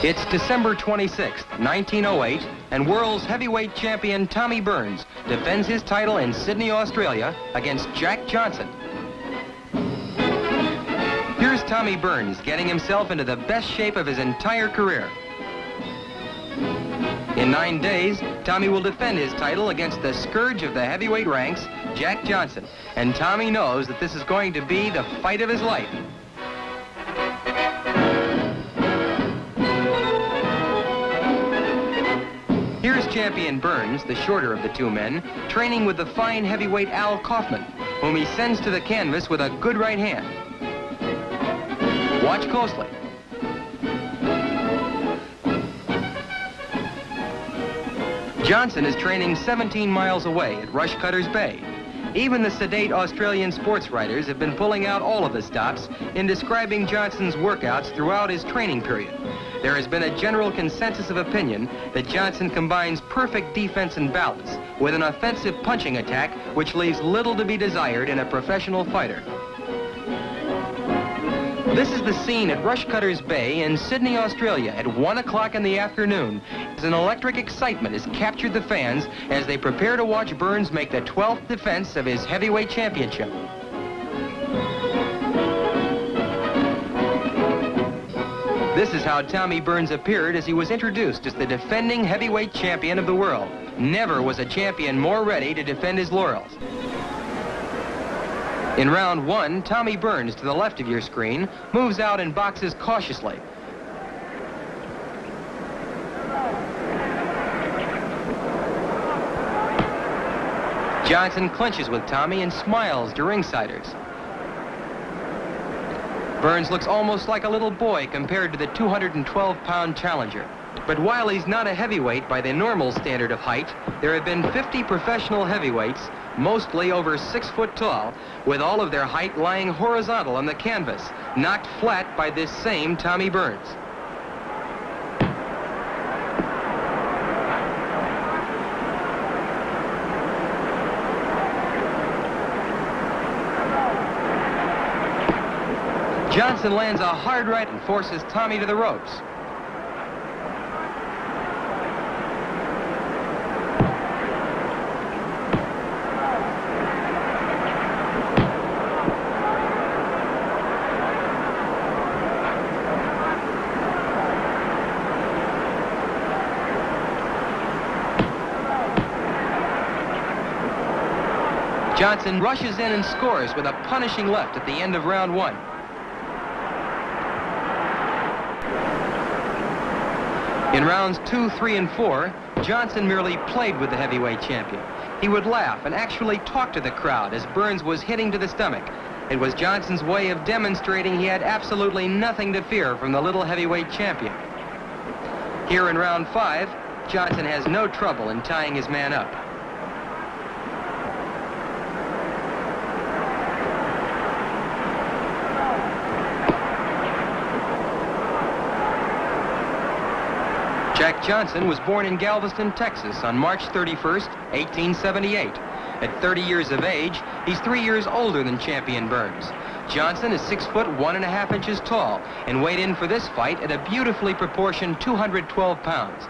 It's December 26th, 1908, and world's heavyweight champion Tommy Burns defends his title in Sydney, Australia against Jack Johnson. Here's Tommy Burns getting himself into the best shape of his entire career. In 9 days, Tommy will defend his title against the scourge of the heavyweight ranks, Jack Johnson. And Tommy knows that this is going to be the fight of his life. Here's champion Burns, the shorter of the two men, training with the fine heavyweight Al Kaufman, whom he sends to the canvas with a good right hand. Watch closely. Johnson is training 17 miles away at Rushcutters Bay. Even the sedate Australian sports writers have been pulling out all of the stops in describing Johnson's workouts throughout his training period. There has been a general consensus of opinion that Johnson combines perfect defense and balance with an offensive punching attack which leaves little to be desired in a professional fighter. This is the scene at Rushcutters Bay in Sydney, Australia at 1 o'clock in the afternoon as an electric excitement has captured the fans as they prepare to watch Burns make the 12th defense of his heavyweight championship. This is how Tommy Burns appeared as he was introduced as the defending heavyweight champion of the world. Never was a champion more ready to defend his laurels. In round 1, Tommy Burns, to the left of your screen, moves out and boxes cautiously. Johnson clinches with Tommy and smiles to ringsiders. Burns looks almost like a little boy compared to the 212-pound challenger. But while he's not a heavyweight by the normal standard of height, there have been 50 professional heavyweights, mostly over 6 foot tall, with all of their height lying horizontal on the canvas, knocked flat by this same Tommy Burns. Johnson lands a hard right and forces Tommy to the ropes. Johnson rushes in and scores with a punishing left at the end of round 1. In rounds 2, 3, and 4, Johnson merely played with the heavyweight champion. He would laugh and actually talk to the crowd as Burns was hitting to the stomach. It was Johnson's way of demonstrating he had absolutely nothing to fear from the little heavyweight champion. Here in round 5, Johnson has no trouble in tying his man up. Jack Johnson was born in Galveston, Texas on March 31st, 1878. At 30 years of age, he's 3 years older than champion Burns. Johnson is 6 foot 1.5 inches tall and weighed in for this fight at a beautifully proportioned 212 pounds.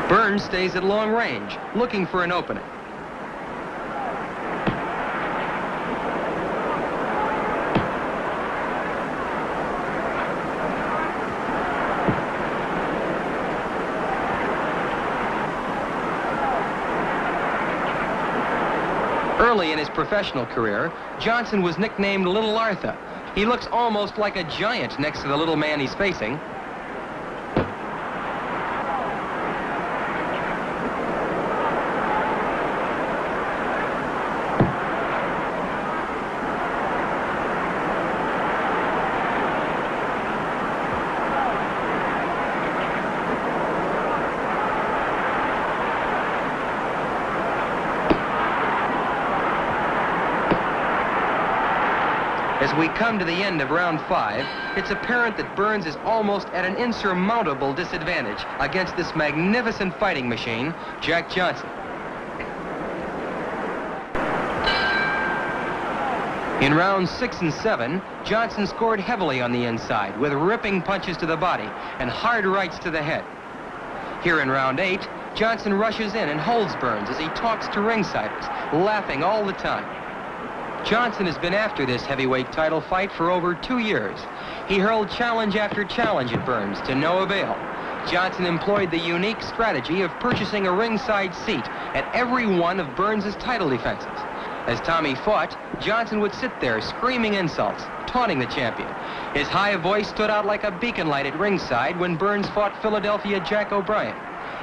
Burns stays at long range, looking for an opening. Early in his professional career, Johnson was nicknamed Little Arthur. He looks almost like a giant next to the little man he's facing. As we come to the end of round 5, it's apparent that Burns is almost at an insurmountable disadvantage against this magnificent fighting machine, Jack Johnson. In rounds 6 and 7, Johnson scored heavily on the inside with ripping punches to the body and hard rights to the head. Here in round 8, Johnson rushes in and holds Burns as he talks to ringsiders, laughing all the time. Johnson has been after this heavyweight title fight for over 2 years. He hurled challenge after challenge at Burns to no avail. Johnson employed the unique strategy of purchasing a ringside seat at every one of Burns' title defenses. As Tommy fought, Johnson would sit there screaming insults, taunting the champion. His high voice stood out like a beacon light at ringside when Burns fought Philadelphia Jack O'Brien.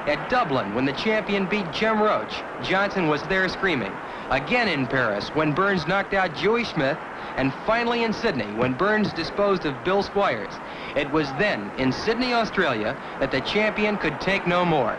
At Dublin, when the champion beat Jim Roach, Johnson was there screaming. Again in Paris, when Burns knocked out Joey Smith, and finally in Sydney, when Burns disposed of Bill Squires. It was then, in Sydney, Australia, that the champion could take no more.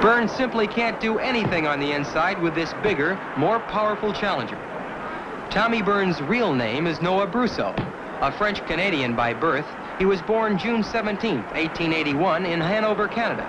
Burns simply can't do anything on the inside with this bigger, more powerful challenger. Tommy Burns' real name is Noah Brousseau. A French-Canadian by birth, he was born June 17, 1881 in Hanover, Canada.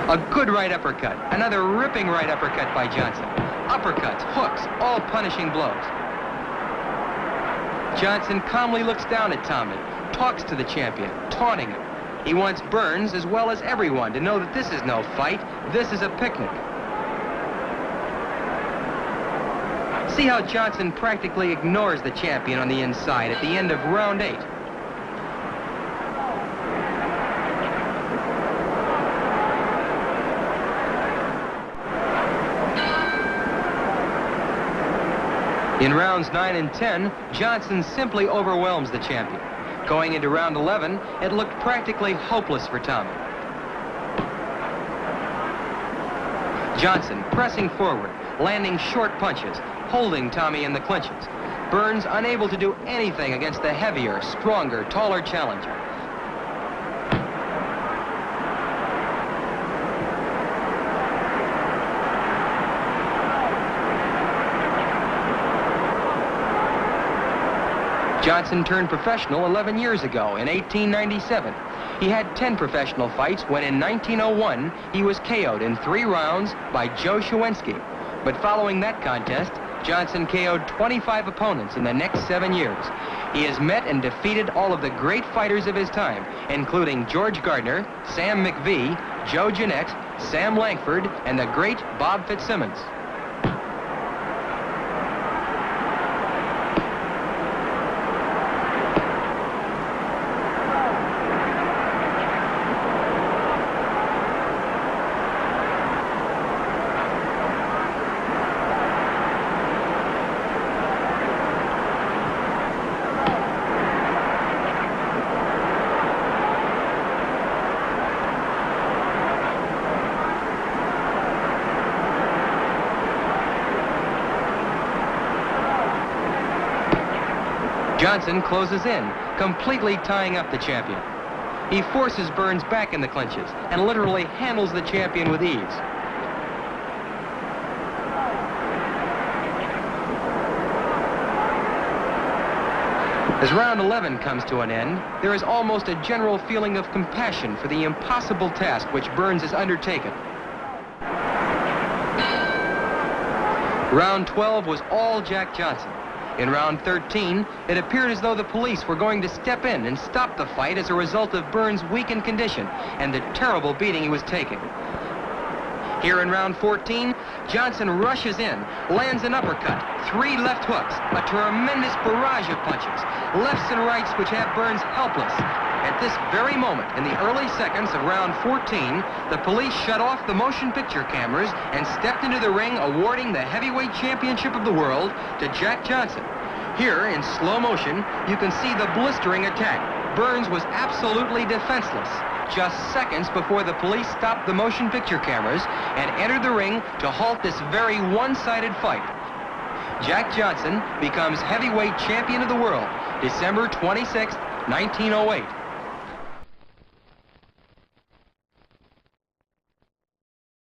A good right uppercut, another ripping right uppercut by Johnson. Uppercuts, hooks, all punishing blows. Johnson calmly looks down at Tommy, talks to the champion, taunting him. He wants Burns, as well as everyone, to know that this is no fight, this is a picnic. See how Johnson practically ignores the champion on the inside at the end of round 8. In rounds 9 and 10, Johnson simply overwhelms the champion. Going into round 11, it looked practically hopeless for Tommy. Johnson pressing forward, landing short punches, holding Tommy in the clinches. Burns unable to do anything against the heavier, stronger, taller challenger. Johnson turned professional 11 years ago in 1897. He had 10 professional fights when in 1901 he was KO'd in 3 rounds by Joe Shawensky. But following that contest, Johnson KO'd 25 opponents in the next 7 years. He has met and defeated all of the great fighters of his time, including George Gardner, Sam McVee, Joe Jeanette, Sam Langford, and the great Bob Fitzsimmons. Johnson closes in, completely tying up the champion. He forces Burns back in the clinches and literally handles the champion with ease. As round 11 comes to an end, there is almost a general feeling of compassion for the impossible task which Burns has undertaken. Round 12 was all Jack Johnson. In round 13, it appeared as though the police were going to step in and stop the fight as a result of Burns' weakened condition and the terrible beating he was taking. Here in round 14, Johnson rushes in, lands an uppercut, 3 left hooks, a tremendous barrage of punches, lefts and rights which have Burns helpless. At this very moment, in the early seconds of round 14, the police shut off the motion picture cameras and stepped into the ring, awarding the heavyweight championship of the world to Jack Johnson. Here, in slow motion, you can see the blistering attack. Burns was absolutely defenseless, just seconds before the police stopped the motion picture cameras and entered the ring to halt this very one-sided fight. Jack Johnson becomes heavyweight champion of the world, December 26, 1908.